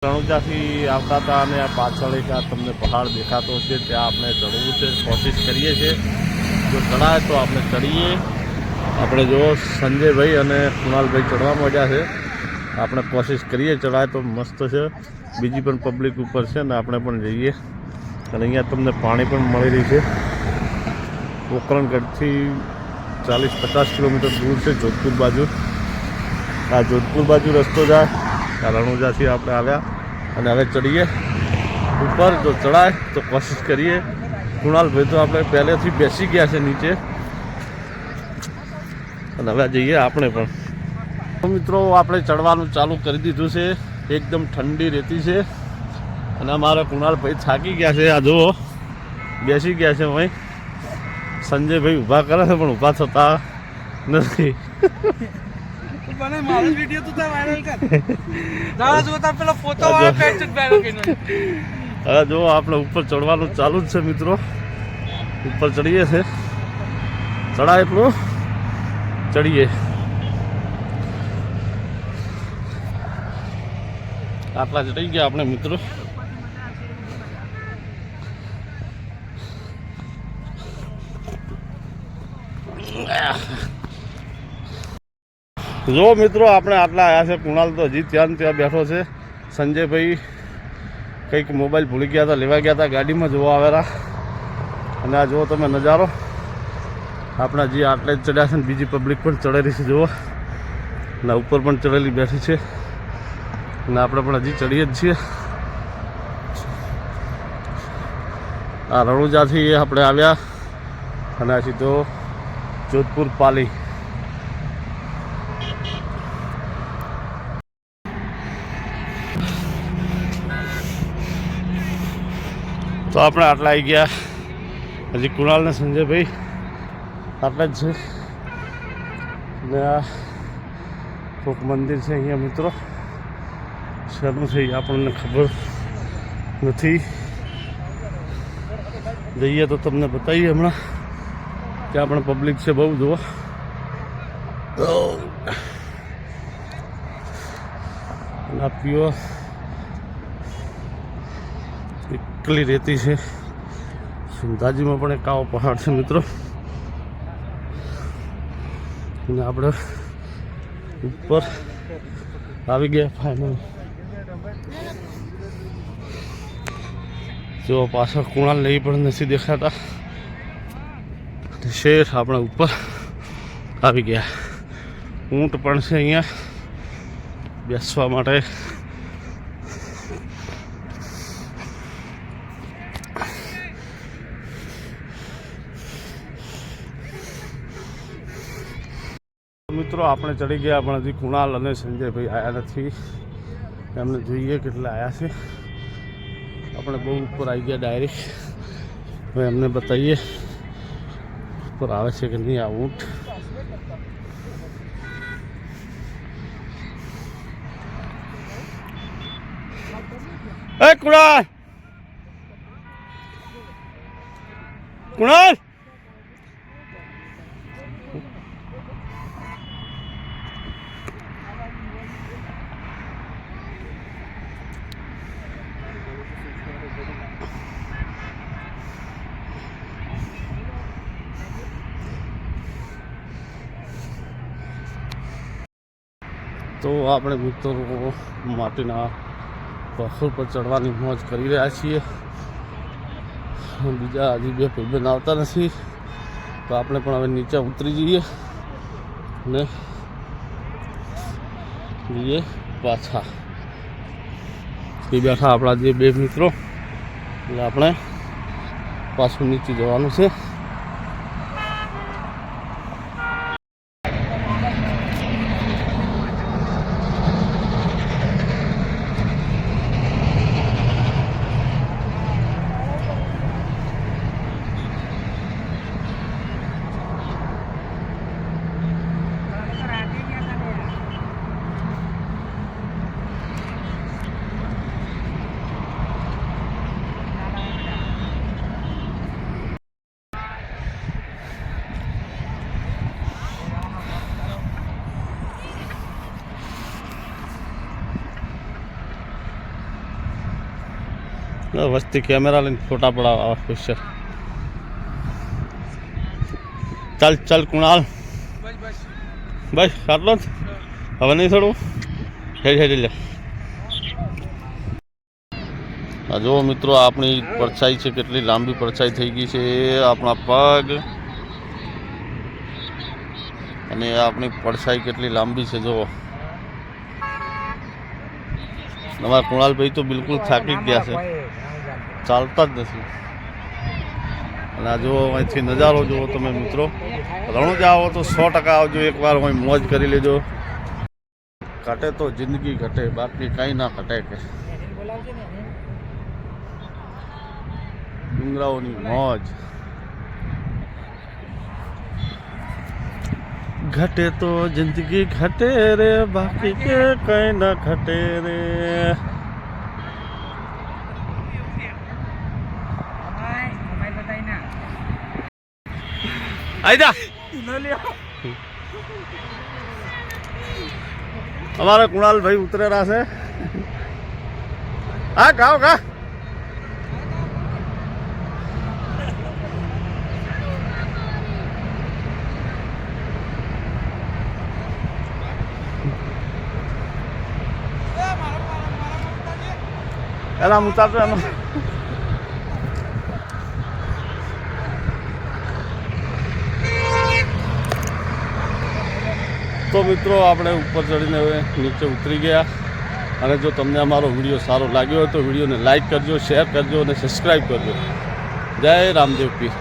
રણુજાથી આવતા હતા અને આ પાછળ એક આ તમને પહાડ દેખાતો છે ત્યાં આપણે ચડવું છે, કોશિશ કરીએ છીએ. જો ચડાય તો આપણે ચડીએ. આપણે જો સંજયભાઈ અને કુણાલભાઈ ચડવા માંડ્યા છે, આપણે કોશિશ કરીએ. ચડાય તો મસ્ત છે. બીજી પણ પબ્લિક ઉપર છે ને આપણે પણ જઈએ. અને અહીંયા તમને પાણી પણ મળી રહ્યું છે. પોકરણગઢથી 40-50 કિલોમીટર દૂર છે જોધપુર બાજુ. આ જોધપુર બાજુ રસ્તો જાય. આ રણુજાથી આપણે આવ્યા અને હવે ચડીએ ઉપર. જો ચડાય તો કોશિશ કરીએ. કુણાલભાઈ તો આપણે પહેલેથી બેસી ગયા છે નીચે અને હવે જઈએ આપણે પણ. મિત્રો આપણે ચડવાનું ચાલુ કરી દીધું છે. એકદમ ઠંડી રહેતી છે અને અમારા કુણાલભાઈ થાકી ગયા છે. આ જુઓ બેસી ગયા છે. અહીં સંજયભાઈ ઊભા કરે છે પણ ઊભા થતા નથી. હવે જો આપણે ઉપર ચડવાનું ચાલુ જ છે મિત્રો. ઉપર ચડીએ છે. ચડાય એટલું ચડીએ. આટલા ચડી ગયા આપણે મિત્રો. જો મિત્રો આપણે આટલા આવ્યા છે. કુણાલ તો હજી ત્યાં બેઠો છે. સંજયભાઈ કંઈક મોબાઈલ ભૂલી ગયા હતા, લેવા ગયા હતા, ગાડીમાં જોવા આવેલા. અને આ જુઓ તમે નજારો. આપણા હજી આટલે જ ચડ્યા છે ને બીજી પબ્લિક પણ ચડેલી છે જુઓ. અને ઉપર પણ ચડેલી બેઠી છે અને આપણે પણ હજી ચડીએ જ છીએ. આ રણુજાથી આપણે આવ્યા અને આ સીધો જોધપુર પાલી. તો આપણે આટલા આવી ગયા. હજી કુણાલ ને સંજયભાઈ આટલા જ છે. અને આ કોઈક મંદિર છે અહીંયા મિત્રો. શેનું છે આપણને ખબર નથી. જઈએ તો તમને બતાવીએ હમણાં. ત્યાં પણ પબ્લિક છે બહુ જુઓ. આ પ્યોર એકલી રહેતી છે. સુંધાજીમાં પણ એક આવો પહાડ છે મિત્રો. અને આપણે ઉપર આવી ગયા ફાઇનલ. જો પાછળ કુણાલ લઈ પણ નથી દેખાતા. શેઠ આપણે ઉપર આવી ગયા. ઊંટ પણ છે અહીંયા બેસવા માટે. મિત્રો આપણે ચડી ગયા પણ હજી કુણાલ અને સંજયભાઈ આવ્યા નથી. એમને જોઈએ કેટલા આવ્યા છે. આપણે બહુ ઉપર આવી ગયા ડાયરેક્ટ. હવે એમને બતાવીએ ઉપર આવે છે કે નહીં આ ઊંટ. એ કુણાલ, કુણાલ તો આપણે મિત્રો માટીના પથ્થર પર ચડવાની મોજ કરી રહ્યા છીએ. બીજા હજી બે ભાઈબંધ આવતા નથી તો આપણે પણ હવે નીચે ઉતરી જઈએ અને જઈએ પાછા. એ બેઠા આપણા જે બે મિત્રો. એટલે આપણે પાછું નીચે જવાનું છે. વસ્તી કેમેરા લઈને ફોટા પડાવવા સ્પેશિયલ. ચાલ ચાલ કુણાલ બસ આટલો જ હવે નહીં થોડું હેડી લે. આ જુઓ મિત્રો આપણી પરછાઈ છે કેટલી લાંબી પરછાઈ થઈ ગઈ છે આપણા પગ અને આપણી પરછાઈ કેટલી લાંબી છે જુઓ. અમારા કુણાલભાઈ તો બિલકુલ થાકી ગયા છે ચાલતા જ નથી. અને આ જુઓ અહીંથી નજારો જુઓ તમે મિત્રો. રણુજા આવો તો 100% આવજો એકવાર અહીં મોજ કરી લેજો. ઘટે તો જિંદગી ઘટે બાકી કંઈ ના ઘટે કે ડુંગરાઓની મોજ. ઘટે તો જિંદગી ઘટે રે બાકી કે કંઈ ના ઘટે રે. આઈદા અમારા કુણાલભાઈ ઉતરેલા છે. હા ગાઓ ગા એલા ઉતારતો એમાં. તો મિત્રો આપણે ઉપર ચડીને હવે નીચે ઉતરી ગયા. અને જો તમને અમારો વિડીયો સારો લાગ્યો હોય તો વિડીયોને લાઈક કરજો, શેર કરજો અને સબસ્ક્રાઈબ કરજો. જય રામદેવ પીર.